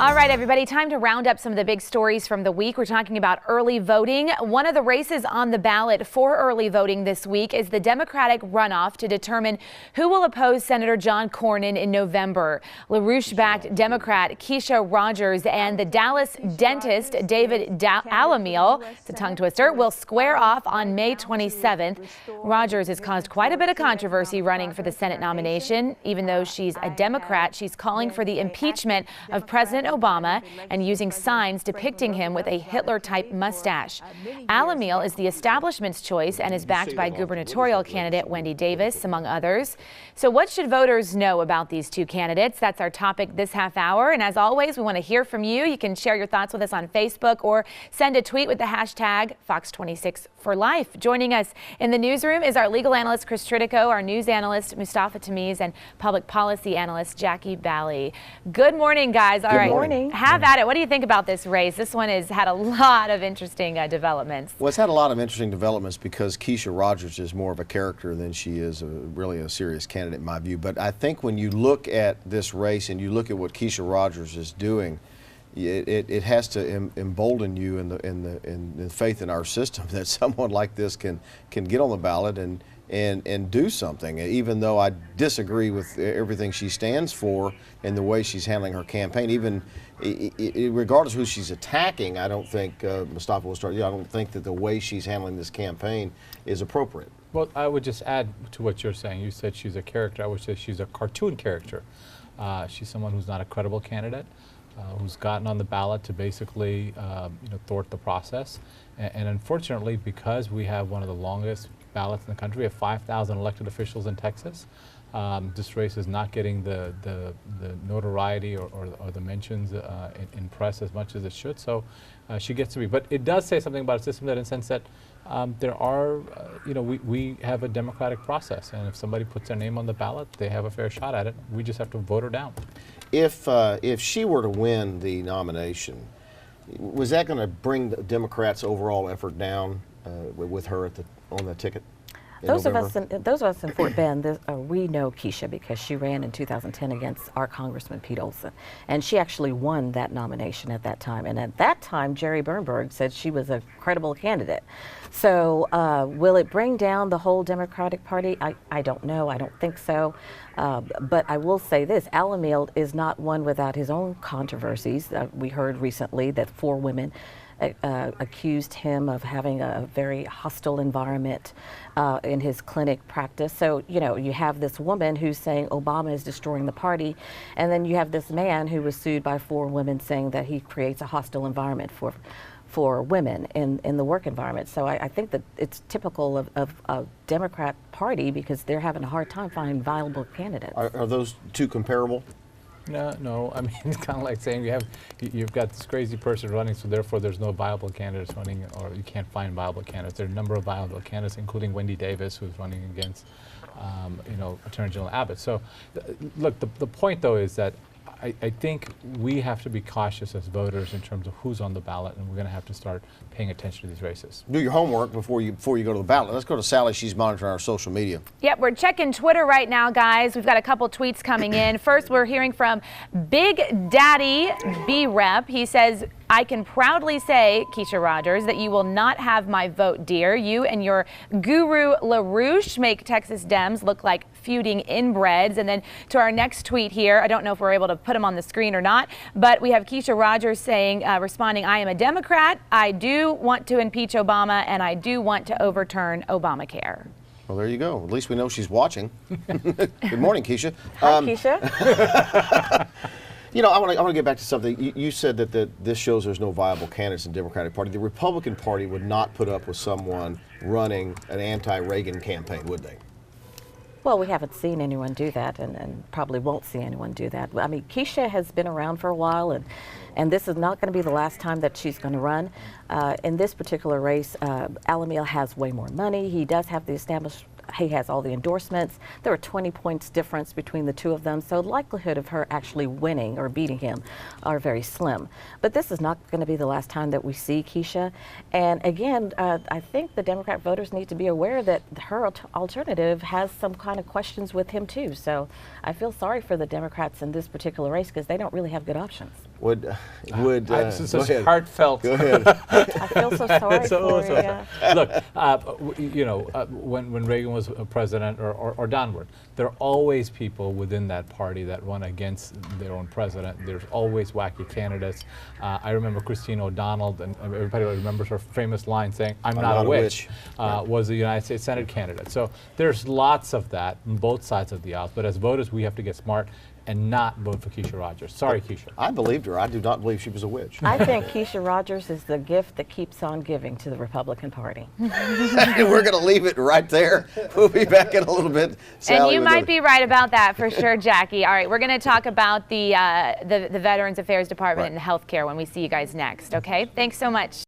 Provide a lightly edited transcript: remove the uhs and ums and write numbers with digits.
All right, everybody, time to round up some of the big stories from the week. We're talking about early voting. One of the races on the ballot for early voting this week is the Democratic runoff to determine who will oppose Senator John Cornyn in November. LaRouche-backed Democrat Keysha Rogers and the Dallas dentist David Alameel, it's a tongue twister, will square off on May 27th. Rogers has caused quite a bit of controversy running for the Senate nomination. Even though she's a Democrat, she's calling for the impeachment of President Obama and using signs depicting him with a Hitler-type mustache. Alameel is the establishment's choice and is backed by gubernatorial candidate Wendy Davis, among others. So what should voters know about these two candidates? That's our topic this half hour. And as always, we want to hear from you. You can share your thoughts with us on Facebook or send a tweet with the hashtag Fox26forlife. Joining us in the newsroom is our legal analyst, Chris Tritico, our news analyst, Mustafa Tamiz, and public policy analyst, Jackie Bally. Good morning, guys. All right. Good morning. Have at it. What do you think about this race? This one has had a lot of interesting developments. Well, it's had a lot of interesting developments because Keysha Rogers is more of a character than she is really a serious candidate in my view. But I think when you look at this race and you look at what Keysha Rogers is doing, it has to embolden you in the faith in our system that someone like this can get on the ballot and do something. Even though I disagree with everything she stands for and the way she's handling her campaign, even regardless of who she's attacking, I don't think, Mustafa will start, I don't think that the way she's handling this campaign is appropriate. Well, I would just add to what you're saying. You said she's a character. I would say she's a cartoon character. She's someone who's not a credible candidate, who's gotten on the ballot to basically thwart the process. And unfortunately, because we have one of the longest ballots in the country, we have 5,000 elected officials in Texas, this race is not getting the notoriety or the mentions in press as much as it should. So she gets to be. But it does say something about a system that, in the sense that there are, we have a democratic process, and if somebody puts their name on the ballot, they have a fair shot at it. We just have to vote her down. If she were to win the nomination, was that going to bring the Democrats' overall effort down with her on the ticket? Those of us in Fort Bend, we know Keysha because she ran in 2010 against our Congressman Pete Olson, and she actually won that nomination at that time. And at that time, Jerry Bernberg said she was a credible candidate. So will it bring down the whole Democratic Party? I don't know. I don't think so. But I will say this, Alameel is not one without his own controversies. We heard recently that 4 women accused him of having a very hostile environment in his clinic practice. So, you have this woman who's saying Obama is destroying the party, and then you have this man who was sued by 4 women saying that he creates a hostile environment for women in the work environment. So I think that it's typical of a Democrat Party because they're having a hard time finding viable candidates. Are those two comparable? No. I mean, it's kind of like saying you've got this crazy person running, so therefore there's no viable candidates running, or you can't find viable candidates. There are a number of viable candidates, including Wendy Davis, who's running against, Attorney General Abbott. So, look, the point though is that I think we have to be cautious as voters in terms of who's on the ballot, and we're going to have to start paying attention to these races. Do your homework before you go to the ballot. Let's go to Sally. She's monitoring our social media. Yep, we're checking Twitter right now, guys. We've got a couple tweets coming in. First, we're hearing from Big Daddy B-Rep. He says, I can proudly say, Keysha Rogers, that you will not have my vote, dear. You and your guru LaRouche make Texas Dems look like feuding inbreds. And then to our next tweet here, I don't know if we're able to put him on the screen or not, but we have Keysha Rogers saying, responding, I am a Democrat. I do want to impeach Obama, and I do want to overturn Obamacare. Well, there you go. At least we know she's watching. Good morning, Keysha. Hi, Keysha. I want to get back to something. You said that this shows there's no viable candidates in the Democratic Party. The Republican Party would not put up with someone running an anti-Reagan campaign, would they? Well, we haven't seen anyone do that, and probably won't see anyone do that. I mean, Keysha has been around for a while, and this is not going to be the last time that she's going to run. In this particular race, Alameel has way more money. He does have the he has all the endorsements. There were 20 points difference between the two of them, so the likelihood of her actually winning or beating him are very slim. But this is not going to be the last time that we see Keysha. And again, I think the Democrat voters need to be aware that her alternative has some kind of questions with him too. So I feel sorry for the Democrats in this particular race because they don't really have good options. This is such heartfelt. Go ahead. I feel so sorry for you. Yeah. Look, you know, when Reagan was president or downward, there are always people within that party that run against their own president. There's always wacky candidates. I remember Christine O'Donnell, and everybody remembers her famous line saying, I'm not a witch, was the United States Senate candidate. So there's lots of that on both sides of the aisle. But as voters, we have to get smart and not vote for Keysha Rogers. Sorry, Keysha. I believed her. I do not believe she was a witch. I think Keysha Rogers is the gift that keeps on giving to the Republican Party. We're going to leave it right there. We'll be back in a little bit. And you might be right about that for sure, Jackie. All right, we're going to talk about the Veterans Affairs Department and healthcare when we see you guys next, okay? Thanks so much.